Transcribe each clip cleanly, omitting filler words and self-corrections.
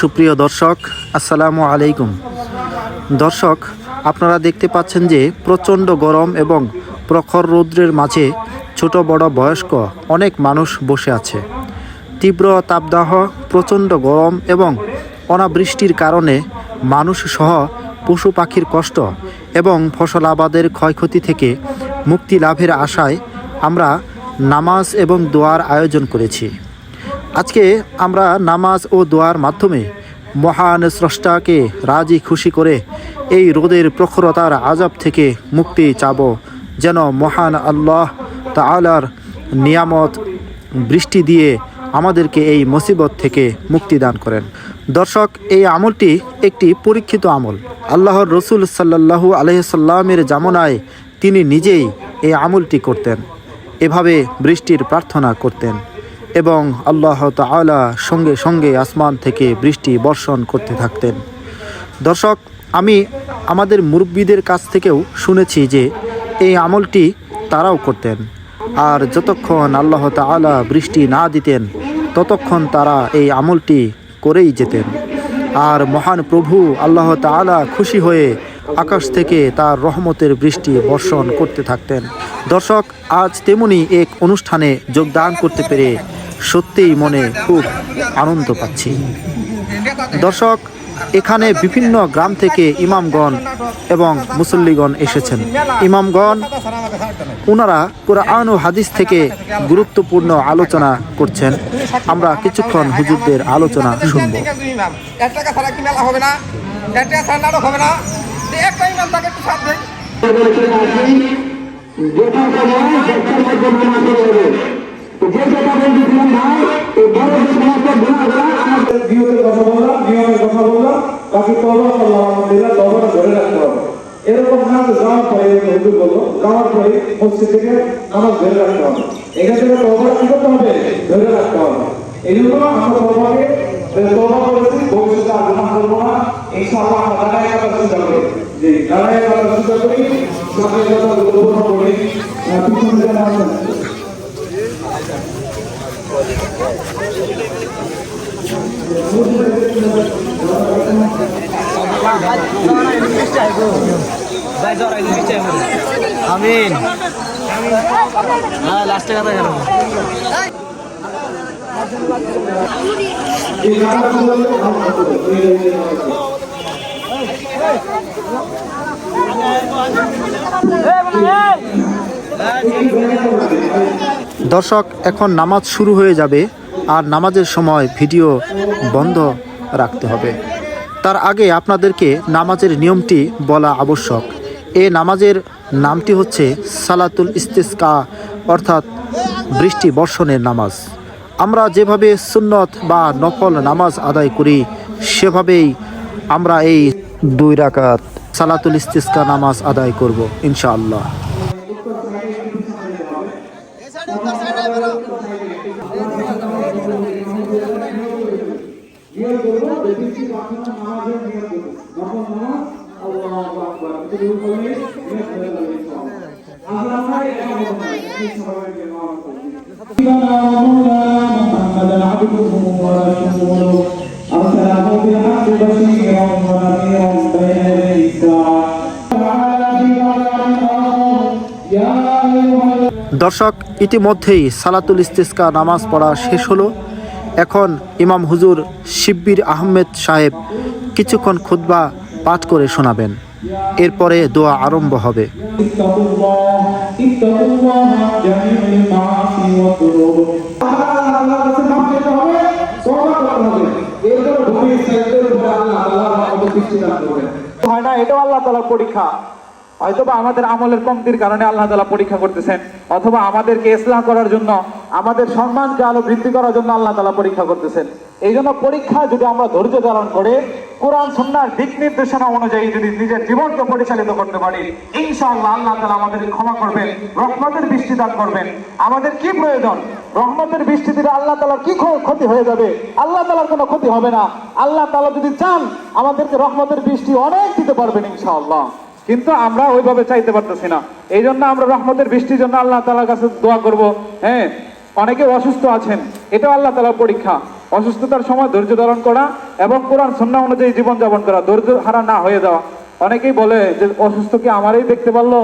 সুপ্রিয় দর্শক, আসসালামু আলাইকুম। দর্শক, আপনারা দেখতে পাচ্ছেন যে প্রচণ্ড গরম এবং প্রখর রৌদ্রের মাঝে ছোট বড় বয়স্ক অনেক মানুষ বসে আছে। তীব্র তাপদাহ, প্রচণ্ড গরম এবং অনাবৃষ্টির কারণে মানুষ সহ পশু পাখির কষ্ট এবং ফসল আবাদের ক্ষয়ক্ষতি থেকে মুক্তি লাভের আশায় আমরা নামাজ এবং দোয়ার আয়োজন করেছি। আজকে আমরা নামাজ ও দোয়ার মাধ্যমে মহান স্রষ্টাকে রাজি খুশি করে এই রোদের প্রখরতার আযাব থেকে মুক্তি চাব, যেন মহান আল্লাহ তাআলার নিয়ামত বৃষ্টি দিয়ে আমাদেরকে এই মুসিবত থেকে মুক্তি দান করেন। দর্শক, এই আমলটি একটি পরীক্ষিত আমল। আল্লাহর রসুল সাল্লাল্লাহু আলাইহি সাল্লামের জামানায় তিনি নিজেই এই আমলটি করতেন, এভাবে বৃষ্টির প্রার্থনা করতেন এবং আল্লাহ তাআলা সঙ্গে সঙ্গে আসমান থেকে বৃষ্টি বর্ষণ করতে থাকতেন। দর্শক, আমি আমাদের মুরব্বীদের কাছ থেকেও শুনেছি যে এই আমলটি তারাও করতেন, আর যতক্ষণ আল্লাহ তাআলা বৃষ্টি না দিতেন ততক্ষণ তারা এই আমলটি করেই যেতেন। আর মহান প্রভু আল্লাহ তাআলা খুশি হয়ে আকাশ থেকে তার রহমতের বৃষ্টি বর্ষণ করতে থাকতেন। দর্শক, আজ তেমনি এক অনুষ্ঠানে যোগদান করতে পেরে সত্যিই মনে খুব আনন্দ পাচ্ছি। দর্শক, এখানে বিভিন্ন গ্রাম থেকে ইমামগণ এবং মুসল্লিগণ এসেছেন। ইমামগণ ওনারা কুরআন ও হাদিস থেকে গুরুত্বপূর্ণ আলোচনা করছেন। আমরা কিছুক্ষণ হুজুরদের আলোচনা শুনব। এরকম নাম যাওয়ার পরে হুজুর বললো, যাওয়ার পরে মসজিদ থেকে নামাজ ধরে রাখতে হবে। এখান থেকে তওবা কি করতে হবে? ধরে রাখতে হবে। এই জন্য আমরা তওবাকে তওবা করেছি, ভবিষ্যতে আর গুনাহ করবো না। ইনশাআল্লাহ আমরা দাঁড়ায় কথা চিন্তা করি, যে দাঁড়ায় কথা চিন্তা করি, সাথে কথা গ্রহণ করি, পিছনে যারা আছেন আমিন। লাস্টে কথা কেন? দর্শক, এখন নামাজ শুরু হয়ে যাবে, আর নামাজের সময় ভিডিও বন্ধ রাখতে হবে। তার আগে আপনাদেরকে নামাজের নিয়মটি বলা আবশ্যক। এই নামাজের নামটি হচ্ছে সালাতুল ইস্তিসকা, অর্থাৎ বৃষ্টি বর্ষণের নামাজ। আমরা যেভাবে সুন্নত বা নফল নামাজ আদায় করি সেভাবেই আমরা এই 2 রাকাত সালাতুল ইস্তিসকা নামাজ আদায় করব ইনশাআল্লাহ। দর্শক, ইতিমধ্যেই সালাতুল ইস্তিসকা নামাজ পড়া শেষ হলো। এখন ইমাম হুজুর শিব্বির আহমেদ সাহেব কিছুক্ষণ খুতবা পাঠ করে শোনাবেন, এরপরে দোয়া আরম্ভ হবে। এটাও আল্লাহ তাআলার পরীক্ষা। হয়তোবা আমাদের আমলের কমতির কারণে আল্লাহ তাআলা পরীক্ষা করতেছেন, অথবা আমাদেরকে ইসলাহ করার জন্য, আমাদের সম্মানকে আরো বৃদ্ধি করার জন্য আল্লাহ তাআলা পরীক্ষা করতেছেন। এই জন্য পরীক্ষা যদি আমরা ধৈর্য ধারণ করে কোরআন সুন্নাহর দিক নির্দেশনা অনুযায়ী যদি নিজের জীবনকে পরিচালিত করতে পারি, ইনশাআল্লাহ আল্লাহ তাআলা আমাদের ক্ষমা করবেন, রহমতের বৃষ্টি দান করবেন। আমাদের কি প্রয়োজন? রহমতের বৃষ্টি দিলে আল্লাহ তাআলার কি ক্ষতি হয়ে যাবে? আল্লাহ তাআলার কোনো ক্ষতি হবে না। আল্লাহ তাআলা যদি চান আমাদেরকে রহমতের বৃষ্টি অনেক দিতে পারবেন ইনশাআল্লাহ। কিন্তু আমরা ওইভাবে চাইতে পারতেছি না। এই জন্য আমরা রহমতের বৃষ্টির জন্য আল্লাহ তাআলার কাছে দোয়া করব। হ্যাঁ, অনেকে অসুস্থ আছেন, এটাও আল্লাহ তাআলার পরীক্ষা। অসুস্থতার সময় ধৈর্য ধারণ করা এবং কোরআন সুন্নাহ অনুযায়ী জীবনযাপন করা, ধৈর্য হারা না হয়ে যাওয়া। অনেকেই বলে যে অসুস্থ কি আমারই দেখতে পারলো,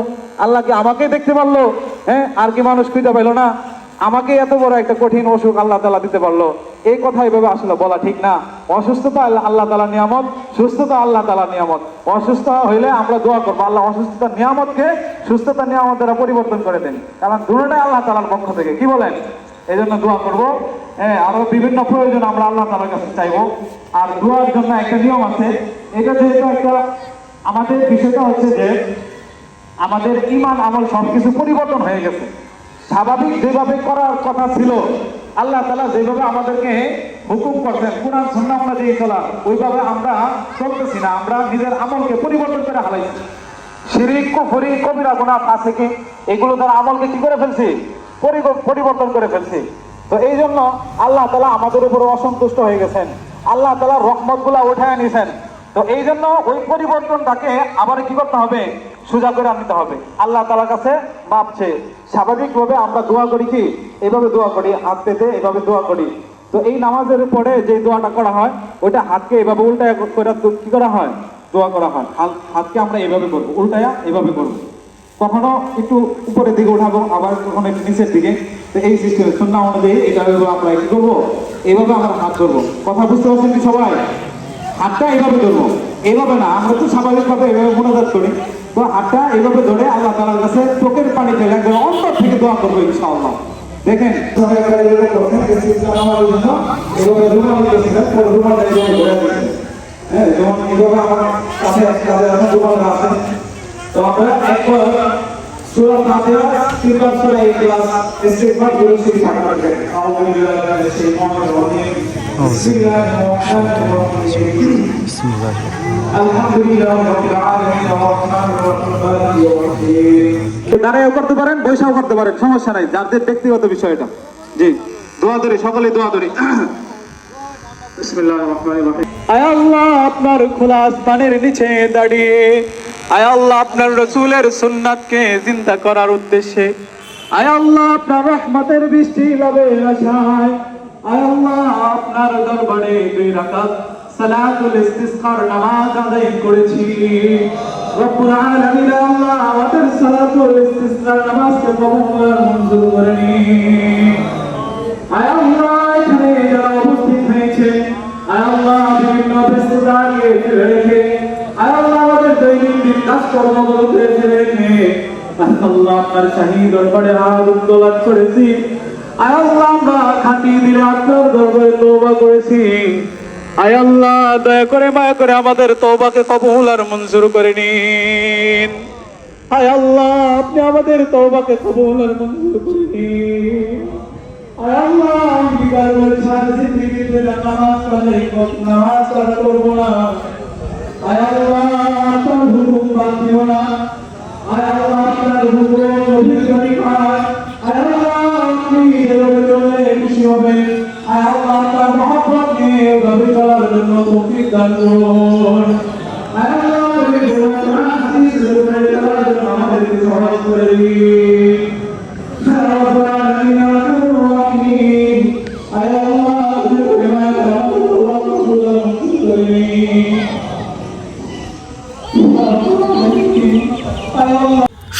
আল্লাহ কি আমাকেই দেখতে পারলো, হ্যাঁ আর কি মানুষ খুঁজে পাইলো না, আমাকে এত বড় একটা কঠিন অসুখ আল্লাহ তাআলা দিতে পারলো। এই কথা এভাবে আসলে বলা ঠিক না। অসুস্থতা আল্লাহ তাআলার নিয়ামত, সুস্থতা আল্লাহ তাআলার নিয়ামত। অসুস্থ হইলে আমরা দোয়া করবো আল্লাহ অসুস্থতার নিয়ামতকে সুস্থতার নিয়ামত দ্বারা পরিবর্তন করে দেন, কারণ দুটোটাই আল্লাহ তাআলার পক্ষ থেকে। কি বলেন? এই জন্য দোয়া করবো। হ্যাঁ, আরো বিভিন্ন প্রয়োজন আমরা আল্লাহ তাআলার কাছে চাইবো। আর দোয়ার জন্য একটা নিয়ম আছে, এটা যেহেতু একটা আমাদের বিষয়টা হচ্ছে যে আমাদের ঈমান আমল সবকিছু পরিবর্তন হয়ে গেছে। স্বাভাবিক যেভাবে করার কথা ছিল, আল্লাহ তাআলা যেভাবে আমাদেরকে হুকুম করছেন কোরআন সুন্নাহ অনুযায়ী চলা, ওইভাবে আমরা চলতেছি না। আমরা নিজের আমলকে পরিবর্তন করে হালাইছি। শিরক, কুফরি, কবিরা গুনাহ, ফাসিকি, এগুলো দ্বারা আমলকে কি করে ফেলছি? পরিবর্তন করে ফেলছি। তো এই জন্য আল্লাহ তাআলা আমাদের উপর অসন্তুষ্ট হয়ে গেছেন, আল্লাহ তাআলা রহমতগুলা উঠায় নিয়েছেন। তো এই জন্য ওই পরিবর্তনটাকে আবার কি করতে হবে? সোজা করে আনতে হবে, আল্লাহ তাআলার কাছে ভাবছে। স্বাভাবিকভাবে আমরা দোয়া করি কি? এভাবে দোয়া করি, হাত পেতে এভাবে দোয়া করি। তো এই নামাজের পরে যে দোয়াটা করা হয়, ওইটা হাতকে এভাবে উল্টায় করে কি করা হয়? দোয়া করা হয়। হাতকে আমরা এভাবে করবো, উল্টায়া এভাবে করবো, কখনো একটু উপরের দিকে উঠাবো, আবার কখনো একটু নিচের দিকে। তো এই সিস্টেমে সুন্নাহ অনুযায়ী এইভাবে আমরা কি করবো? এইভাবে আমরা হাত ধরবো। কথা বুঝতে পারছেন কি সবাই? হাতটা এইভাবে ধরবো, এইভাবে না। আমরা তো স্বাভাবিকভাবে এভাবে মোনাজাত করি। তো হাতটা এইভাবে ধরে আল্লাহ তাআলার কাছে চোখের পানি ফেলে একদম অন্তর থেকে দোয়া করবো ইনশাআল্লাহ। দেখেন হ্যাঁ, যেমন এইভাবে আমার কাছে আছে। তো আমরা একবার সূরা ফাতিহা, তিনবার সূরা ইখলাস, ইস্তিগফার বলে শুরু করতে হবে। আউযু বিল্লাহি মিনাশ শাইতানির রাজিম। বিসমিল্লাহির রহমানির রহিম। আলহামদুলিল্লাহি রাব্বিল আলামিন আর-রাহমানির রহিম মালিকি ইয়াউমিদ্দিন। দাঁড়ায়ও করতে পারেন, বসেও করতে পারেন, সমস্যা নাই, যাদের ব্যক্তিগত বিষয়টা। জি, দোয়া ধরি, সকলে দোয়া ধরি। বিসমিল্লাহির রহমানির রহিম। আয় আল্লাহ, আপনার খোলা আসমানের নিচে দাঁড়িয়ে আয় আল্লাহ আপনার রাসূলের সুন্নাতকে জিন্দা করার উদ্দেশ্যে, আয় আল্লাহ আপনার রহমতের বৃষ্টি লাভের আশায়, আয় আল্লাহ আপনার দরবারে 2 রাকাত সালাতুল ইস্তিসকার নামাজ আদায় করেছি। রব্বুল আলামিন আল্লাহ আমাদের সালাতুল ইস্তিসকার নামাজকে কবুল মঞ্জুর করে নিন। আয় আল্লাহ এখানে যারা উপস্থিত হয়েছে, আয় আল্লাহ বিভিন্ন ব্যস্ততাকে ফেলে রেখে, আয় আল্লাহ আমাদের দৈনন্দিন কাজকর্মগুলোকে ফেলে রেখে আল্লাহ আপনার শাহী দরবারে হাত উত্তোলন করেছি। আয় আল্লাহ আমরা খাঁটি দিলে আপনার দরবারে তওবা করেছি। আয় আল্লাহ দয়া করে মায়া করে আমাদের তওবাকে কবুল আর মঞ্জুর করে নিন। আয় আল্লাহ আপনি আমাদের তওবাকে কবুল আর মঞ্জুর করে নিন। আয় আল্লাহ অঙ্গীকার করে সারা জিন্দেগিতে নামাজ কাজা করবো না। আয় আল্লাহ আপনার হুকুম বাদ দিও না। আয় আল্লাহ আপনার হুকুম অভিজ্ঞানী খায়। আয় আল্লাহ আপনি এভাবে চলে খুশি হবেন। আয় আল্লাহ আপনার মহব্বত নিয়ে এভাবে চলার জন্য তৌফিক দান করুন। আয় আল্লাহ আমাদেরকে সহজ করে দিন।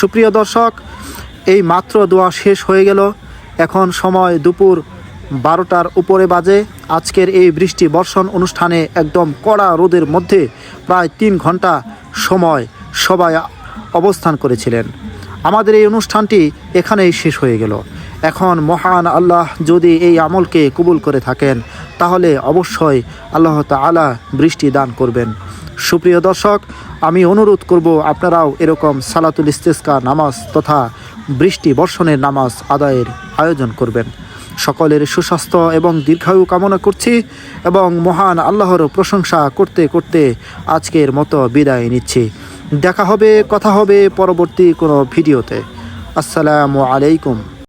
সুপ্রিয় দর্শক, এই মাত্র দোয়া শেষ হয়ে গেল। এখন সময় দুপুর 12টার উপরে বাজে। আজকের এই বৃষ্টি বর্ষণ অনুষ্ঠানে একদম কড়া রোদের মধ্যে প্রায় 3 ঘন্টা সময় সবাই অবস্থান করেছিলেন। আমাদের এই অনুষ্ঠানটি এখানেই শেষ হয়ে গেল। এখন মহান আল্লাহ যদি এই আমলকে কবুল করে থাকেন, তাহলে অবশ্যই আল্লাহ তাআলা বৃষ্টি দান করবেন। সুপ্রিয় দর্শক, আমি অনুরোধ করব আপনারাও এরকম সালাতুল ইস্তিসকা নামাজ তথা বৃষ্টি বর্ষণের নামাজ আদায়ের আয়োজন করবেন। সকলের সুস্বাস্থ্য এবং দীর্ঘায়ু কামনা করছি এবং মহান আল্লাহর প্রশংসা করতে করতে আজকের মতো বিদায় নিচ্ছি। দেখা হবে, কথা হবে পরবর্তী কোনো ভিডিওতে। আসসালামু আলাইকুম।